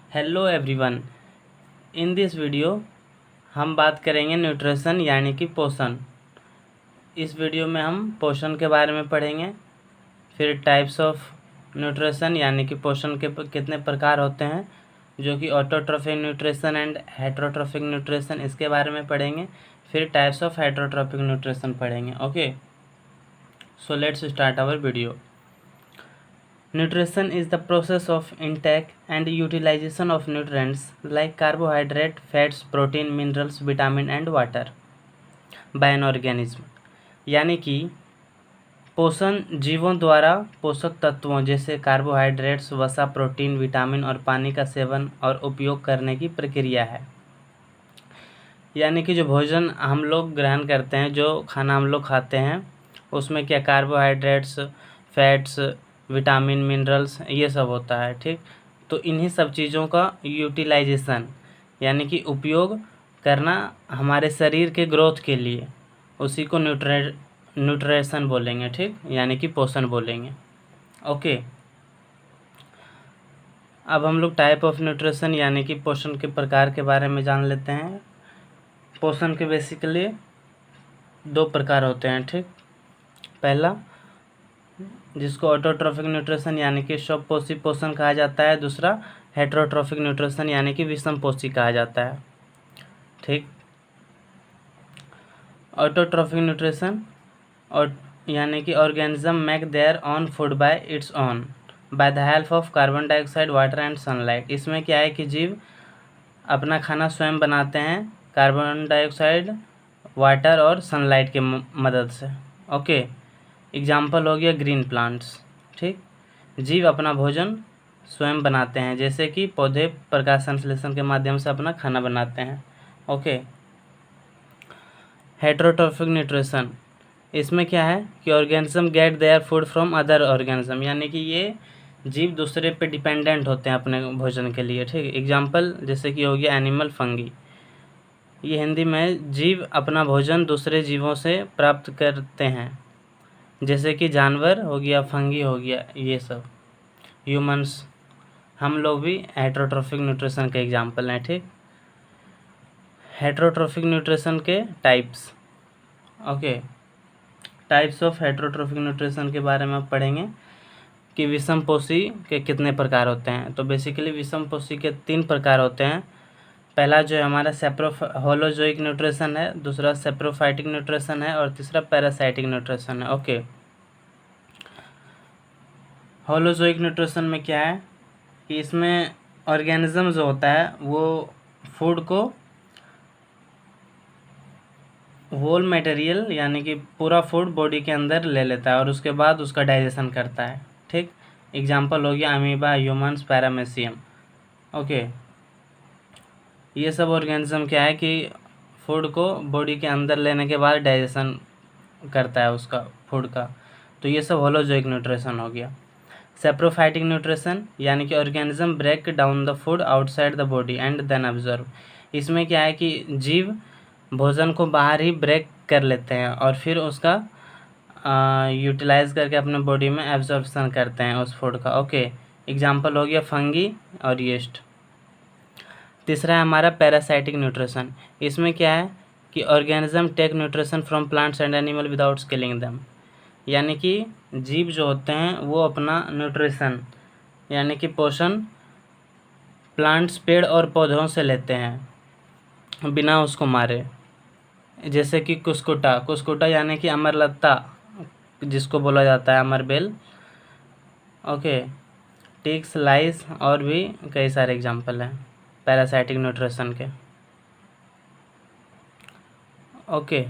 Hello everyone. In this video हम बात करेंगे न्यूट्रिशन यानी कि पोषण। इस वीडियो में हम पोषण के बारे में पढ़ेंगे, फिर टाइप्स ऑफ न्यूट्रिशन यानी कि पोषण के कितने प्रकार होते हैं, जो कि autotrophic nutrition and heterotrophic nutrition, इसके बारे में पढ़ेंगे। फिर टाइप्स ऑफ हेटरोट्रोफिक न्यूट्रिशन पढ़ेंगे। Okay, so let's start our video. Nutrition is the process of intake and utilization of nutrients like carbohydrate, fats, protein, minerals, vitamin and water by an organism। यानी कि पोषण जीवों द्वारा पोषक तत्वों जैसे carbohydrates, वसा, प्रोटीन, विटामिन और पानी का सेवन और उपयोग करने की प्रक्रिया है। यानी कि जो भोजन हम लोग ग्रहण करते हैं, जो खाना हम लोग खाते हैं, उसमें क्या कार्बोहाइड्रेट्स, फैट्स, विटामिन, मिनरल्स, ये सब होता है। ठीक, तो इन्हीं सब चीज़ों का यूटिलाइजेशन यानी कि उपयोग करना हमारे शरीर के ग्रोथ के लिए, उसी को न्यूट्रिशन बोलेंगे। ठीक, यानी कि पोषण बोलेंगे। ओके, अब हम लोग टाइप ऑफ न्यूट्रिशन यानी कि पोषण के प्रकार के बारे में जान लेते हैं। पोषण के बेसिकली दो प्रकार होते हैं। ठीक, पहला जिसको ऑटोट्रोफिक न्यूट्रिशन यानी कि स्वपोषी पोषण कहा जाता है, दूसरा हेटरोट्रोफिक न्यूट्रिशन यानी कि विषमपोषी कहा जाता है। ठीक, ऑटोट्रोफिक न्यूट्रिशन और यानी कि organism make their own food by its own by the help of carbon dioxide, water and sunlight. इसमें क्या है कि जीव अपना खाना स्वयं बनाते हैं कार्बन डाइऑक्साइड, वाटर और सनलाइट के मदद से। ओके, एग्जाम्पल हो गया ग्रीन प्लांट्स। ठीक, जीव अपना भोजन स्वयं बनाते हैं, जैसे कि पौधे प्रकाश संश्लेषण के माध्यम से अपना खाना बनाते हैं। ओके, हेटरोट्रोफिक न्यूट्रिशन, इसमें क्या है कि organism gate their food from other organism, यानी कि ये जीव दूसरे पे डिपेंडेंट होते हैं अपने भोजन के लिए। ठीक, एग्जाम्पल जैसे कि हो गया एनिमल, फंगी। ये हिंदी में जीव अपना भोजन दूसरे जीवों से प्राप्त करते हैं, जैसे कि जानवर हो गया, फंगी हो गया, ये सब। ह्यूमंस, हम लोग भी हेटरोट्रोफिक न्यूट्रिशन के एग्जाम्पल हैं। ठीक, हेटरोट्रोफिक न्यूट्रिशन के types. Okay, types of heterotrophic nutrition के बारे में आप पढ़ेंगे कि विषमपोषी के कितने प्रकार होते हैं। तो बेसिकली विषमपोषी के 3 प्रकार होते हैं। पहला जो है हमारा होलोजोइक न्यूट्रिशन है, दूसरा सेप्रोफाइटिक न्यूट्रिशन है और तीसरा पैरासाइटिक न्यूट्रिशन है। ओके, होलोजोइक न्यूट्रिशन में क्या है कि इसमें ऑर्गेनिज्म जो होता है वो फूड को होल मटेरियल यानी कि पूरा फूड बॉडी के अंदर ले लेता है और उसके बाद उसका डाइजेशन करता है। ठीक, एग्जाम्पल हो गया अमीबा, ह्यूमंस, पैरामेसियम। ओके, ये सब ऑर्गेनिज्म क्या है कि फूड को बॉडी के अंदर लेने के बाद डाइजेशन करता है उसका फूड का, तो ये सब होलोजोइक न्यूट्रिशन हो गया। सेप्रोफाइटिक न्यूट्रिशन यानी कि organism break down the food outside the body and then observe. इसमें क्या है कि जीव भोजन को बाहर ही ब्रेक कर लेते हैं और फिर उसका यूटिलाइज करके अपने बॉडी में एब्जॉर्प्शन करते हैं उस फूड का। ओके, एग्जाम्पल हो गया फंगी और यीस्ट। तीसरा है हमारा पैरासाइटिक न्यूट्रिशन। इसमें क्या है कि organism take nutrition from plants and animal without killing them, यानी कि जीव जो होते हैं वो अपना न्यूट्रिशन यानी कि पोषण प्लांट्स, पेड़ और पौधों से लेते हैं बिना उसको मारे। जैसे कि कुस्कुटा यानी कि अमरलता जिसको बोला जाता है, अमरबेल। ओके, टिक्स, लाइस और भी कई सारे एग्जाम्पल हैं पैरासाइटिक न्यूट्रिशन के। ओके।